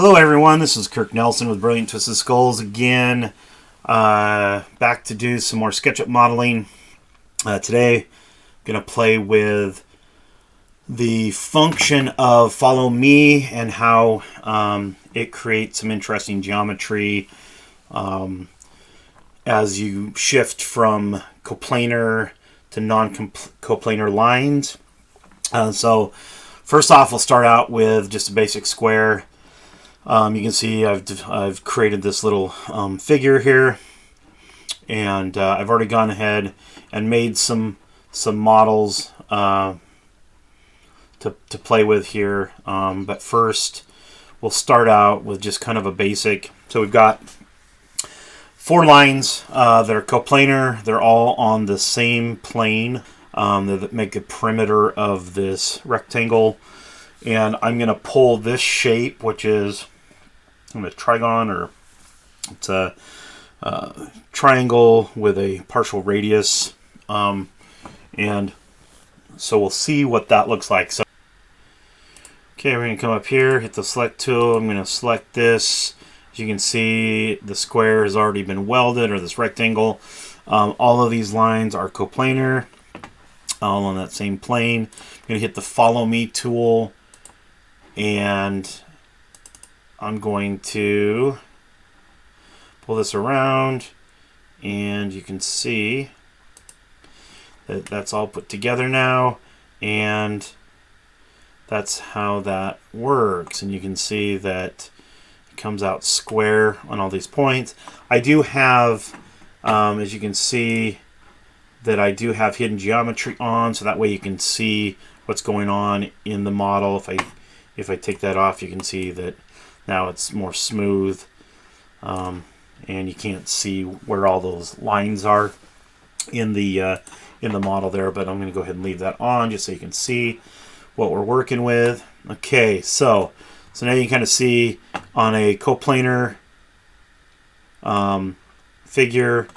Hello everyone, this is Kirk Nelson with Brilliant Twisted Skulls again. Back to do some more SketchUp modeling. Today I'm going to play with the function of follow me and how it creates some interesting geometry as you shift from coplanar to non-coplanar lines. So first off, we'll start out with just a basic square. You can see I've created this little figure here, and I've already gone ahead and made some models to play with here. But first, we'll start out with just kind of a basic. So we've got 4 lines that are coplanar. They're all on the same plane that make the perimeter of this rectangle. And I'm going to pull this shape, which is a trigon, or it's a triangle with a partial radius. And so we'll see what that looks like. So, okay, we're going to come up here, hit the select tool. I'm going to select this. As you can see, the square has already been welded, or this rectangle. All of these lines are coplanar, all on that same plane. I'm going to hit the follow me tool, and I'm going to pull this around, and you can see that that's all put together now, and that's how that works. And you can see that it comes out square on all these points. I do have, as you can see, that I do have hidden geometry on, so that way you can see what's going on in the model. If I take that off, you can see that now it's more smooth, and you can't see where all those lines are in the model there. But I'm going to go ahead and leave that on just so you can see what we're working with. Okay, so now you can kind of see on a coplanar figure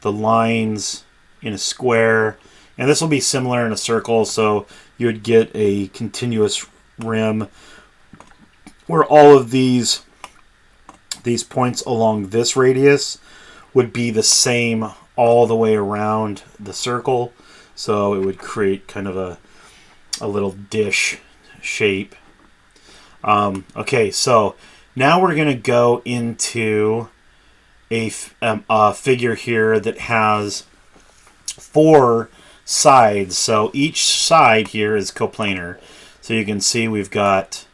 the lines in a square, and this will be similar in a circle. So you would get a continuous rim where all of these points along this radius would be the same all the way around the circle. So it would create kind of a little dish shape. Okay, so now we're going to go into a figure here that has 4 sides. So each side here is coplanar. So you can see we've got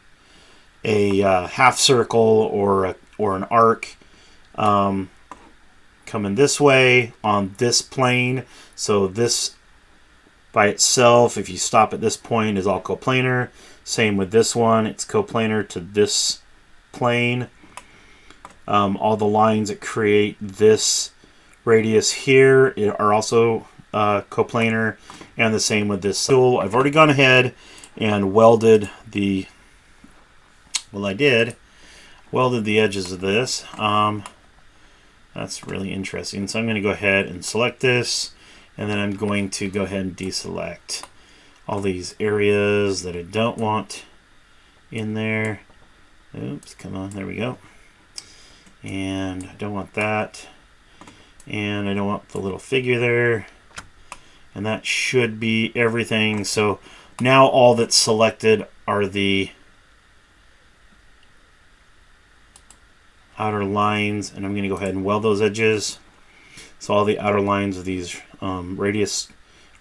a half circle or an arc coming this way on this plane. So this by itself, if you stop at this point, is all coplanar. Same with this one, it's coplanar to this plane. All the lines that create this radius here are also coplanar, and the same with this tool. I've already gone ahead and welded the welded the edges of this. That's really interesting. So I'm going to go ahead and select this, and then I'm going to go ahead and deselect all these areas that I don't want in there. Oops, come on, there we go. And I don't want that, and I don't want the little figure there, and that should be everything. So now all that's selected are the outer lines, and I'm going to go ahead and weld those edges. So all the outer lines of these radius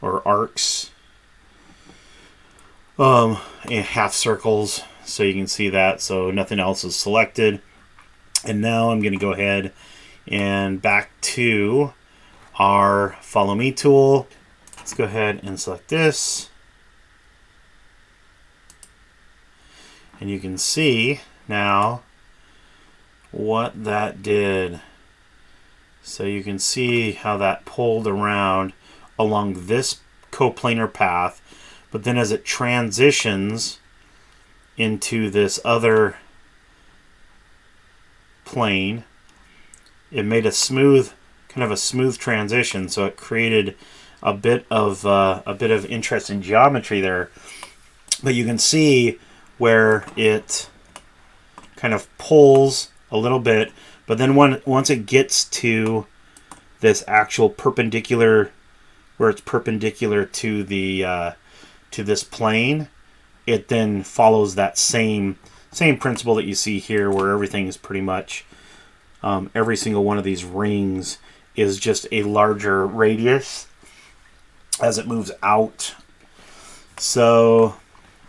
or arcs and half circles, so you can see that. So nothing else is selected. And now I'm going to go ahead and back to our follow me tool. Let's go ahead and select this, and you can see now what that did. So you can see how that pulled around along this coplanar path, but then as it transitions into this other plane, it made a smooth, kind of a smooth transition. So it created a bit of interesting geometry there. But you can see where it kind of pulls a little bit, but then once it gets to this actual perpendicular, where it's perpendicular to the to this plane, it then follows that same principle that you see here, where everything is pretty much every single one of these rings is just a larger radius as it moves out. So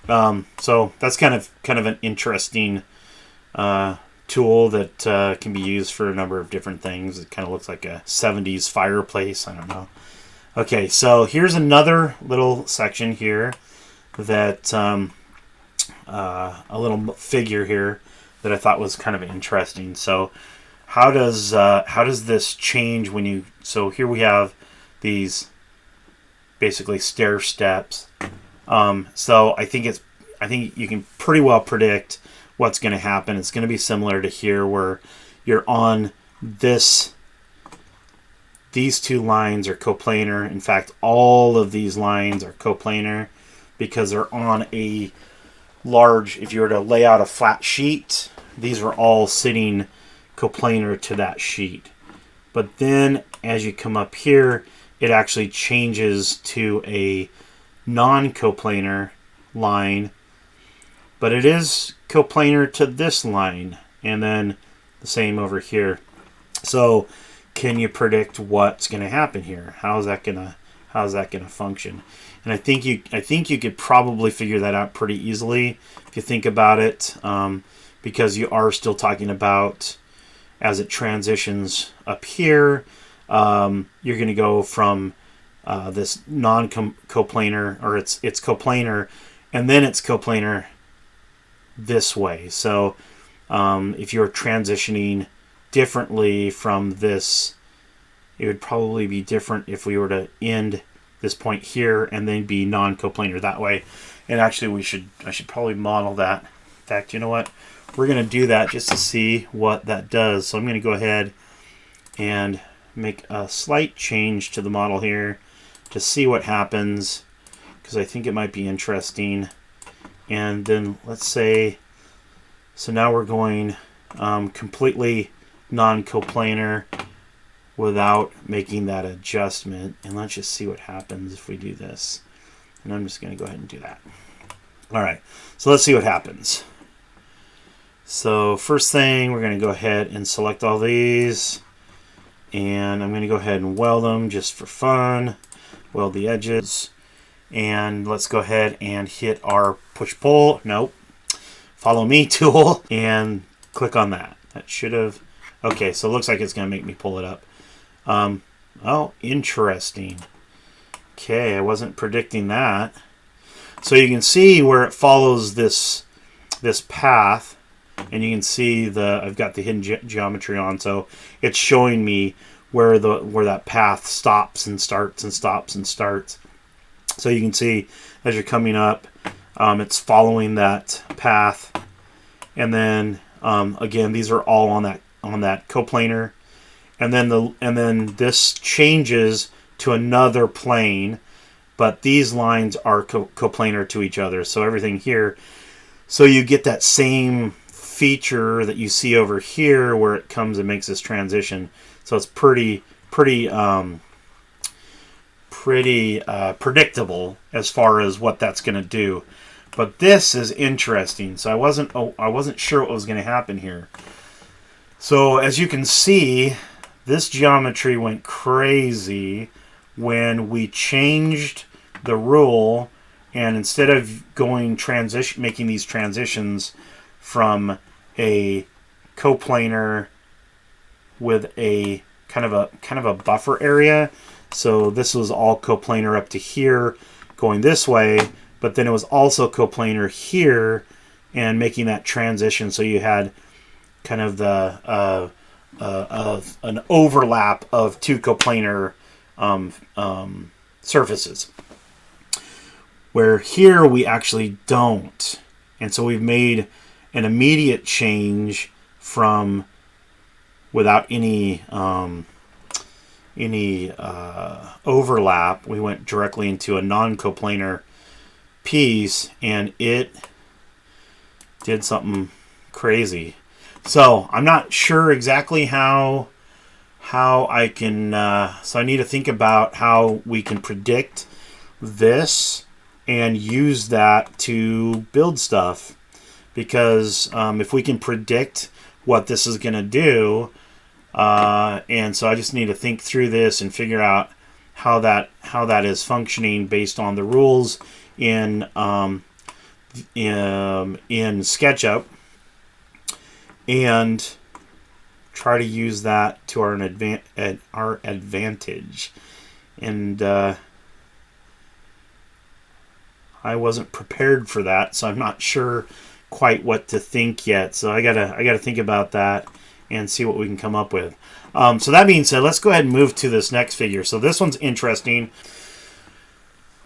so that's kind of an interesting tool that can be used for a number of different things. It kind of looks like a 70s fireplace. I don't know. Okay, so here's another little section here that a little figure here that I thought was kind of interesting. So how does this change when you? So here we have these basically stair steps. So I think you can pretty well predict what's going to happen. It's going to be similar to here, where you're on this. These two lines are coplanar. In fact, all of these lines are coplanar because they're on a large. If you were to lay out a flat sheet, these are all sitting coplanar to that sheet. But then as you come up here, it actually changes to a non-coplanar line, but it is coplanar to this line, and then the same over here. So can you predict what's going to happen here? How's that going to function? And I think you could probably figure that out pretty easily if you think about it, because you are still talking about, as it transitions up here, you're going to go from this non-coplanar, or it's coplanar, and then it's coplanar this way. So if you're transitioning differently from this, it would probably be different if we were to end this point here and then be non-coplanar that way. And actually I should probably model that. In fact, you know what? We're going to do that just to see what that does. So I'm going to go ahead and make a slight change to the model here to see what happens, because I think it might be interesting. And then let's say, so now we're going completely non-coplanar without making that adjustment. And let's just see what happens if we do this. And I'm just going to go ahead and do that. All right, so let's see what happens. So first thing, we're going to go ahead and select all these. And I'm going to go ahead and weld them just for fun. Weld the edges. And let's go ahead and hit our push-pull. Nope. Follow me tool. And click on that. That should have... Okay, so it looks like it's going to make me pull it up. Oh, interesting. Okay, I wasn't predicting that. So you can see where it follows this path. And you can see I've got the hidden geometry on, so it's showing me where that path stops and starts and stops and starts. So you can see as you're coming up, it's following that path, and then again, these are all on that coplanar, and then this changes to another plane, but these lines are coplanar to each other. So everything here, so you get that same feature that you see over here where it comes and makes this transition. So it's pretty predictable as far as what that's going to do. But this is interesting. So I wasn't sure what was going to happen here. So as you can see, this geometry went crazy when we changed the rule, and instead of making these transitions from a coplanar with a kind of a buffer area. So this was all coplanar up to here going this way, but then it was also coplanar here and making that transition, so you had kind of an overlap of two coplanar surfaces, where here we actually don't. And so we've made an immediate change from, without any overlap, we went directly into a non-coplanar piece, and it did something crazy. So I'm not sure exactly how I can, so I need to think about how we can predict this and use that to build stuff. Because if we can predict what this is going to do, and so I just need to think through this and figure out how that is functioning based on the rules in SketchUp, and try to use that to our advantage. And I wasn't prepared for that, so I'm not sure quite what to think yet. So I gotta think about that and see what we can come up with. So that being said, let's go ahead and move to this next figure. So this one's interesting.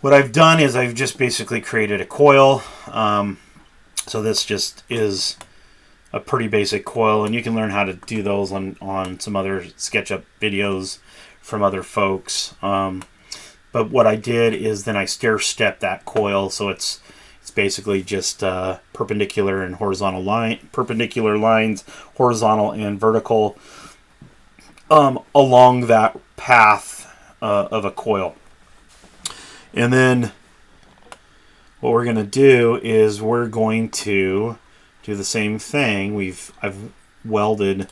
What I've done is I've just basically created a coil. So this just is a pretty basic coil, and you can learn how to do those on some other SketchUp videos from other folks. But what I did is then I stair step that coil, so it's basically just perpendicular and horizontal perpendicular lines, horizontal and vertical, along that path of a coil. And then what we're going to do is we're going to do the same thing. I've welded.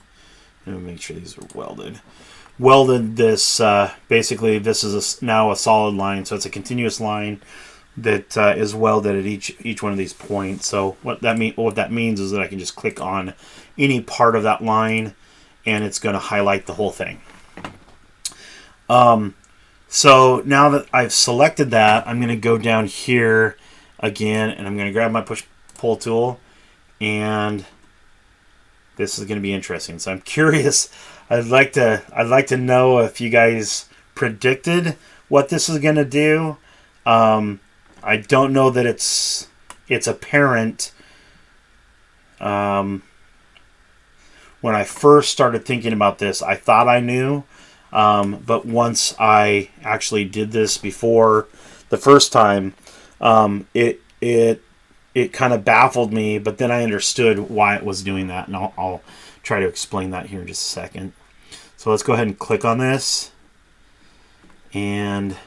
Let me make sure these are welded. Welded this. Basically, this is now a solid line, so it's a continuous line that is welded at each one of these points. So what that means is that I can just click on any part of that line, and it's going to highlight the whole thing. So now that I've selected that, I'm going to go down here again, and I'm going to grab my push-pull tool, and this is going to be interesting. So I'm curious. I'd like to know if you guys predicted what this is going to do. I don't know that it's apparent. When I first started thinking about this, I thought I knew. But once I actually did this before the first time, it kind of baffled me, but then I understood why it was doing that, and I'll try to explain that here in just a second. So let's go ahead and click on this and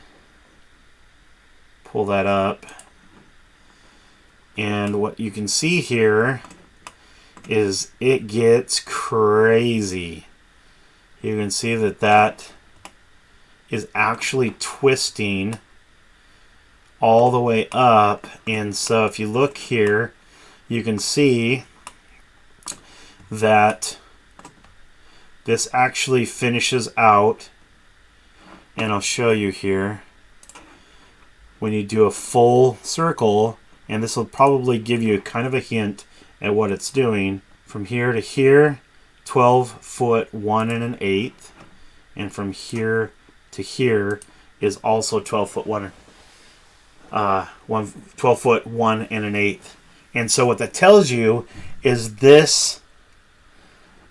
pull that up. And what you can see here is it gets crazy. You can see that is actually twisting all the way up. And so if you look here, you can see that this actually finishes out, and I'll show you here. When you do a full circle, and this will probably give you kind of a hint at what it's doing. From here to here, 12 foot 1 1/8, and from here to here is also 12 foot 12 foot 1 1/8. And so what that tells you is this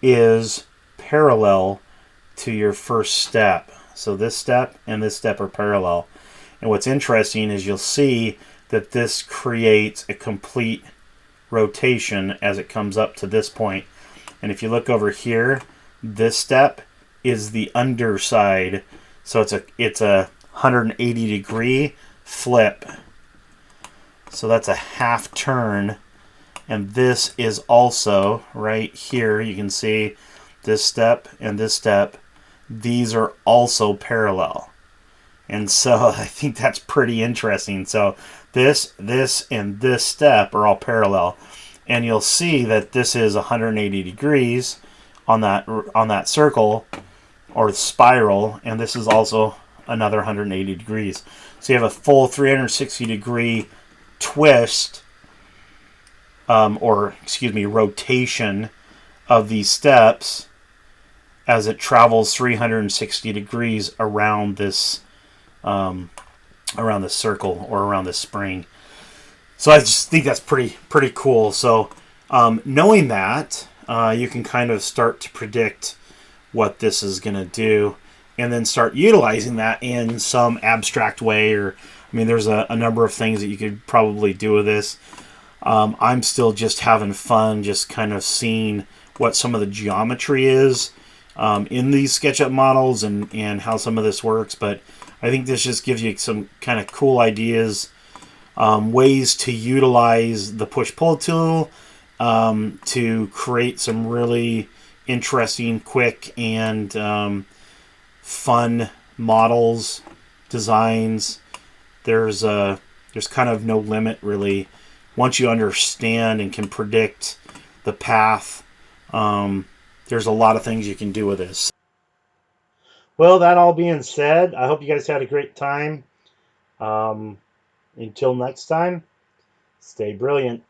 is parallel to your first step. So this step and this step are parallel. And what's interesting is you'll see that this creates a complete rotation as it comes up to this point. And if you look over here, this step is the underside. So it's a 180 degree flip. So that's a half turn. And this is also right here. You can see this step and this step. These are also parallel. And so I think that's pretty interesting. So this, and this step are all parallel. And you'll see that this is 180 degrees on that circle or spiral, and this is also another 180 degrees. So you have a full 360 degree twist, rotation of these steps as it travels 360 degrees around this circle or around this spring. So I just think that's pretty cool. So knowing that, you can kind of start to predict what this is going to do, and then start utilizing that in some abstract way. Or, I mean, there's a number of things that you could probably do with this. I'm still just having fun, just kind of seeing what some of the geometry is in these SketchUp models and how some of this works. But I think this just gives you some kind of cool ideas, ways to utilize the push-pull tool to create some really interesting, quick, and fun models, designs. There's kind of no limit, really, once you understand and can predict the path. There's a lot of things you can do with this. Well, that all being said, I hope you guys had a great time. Until next time, stay brilliant.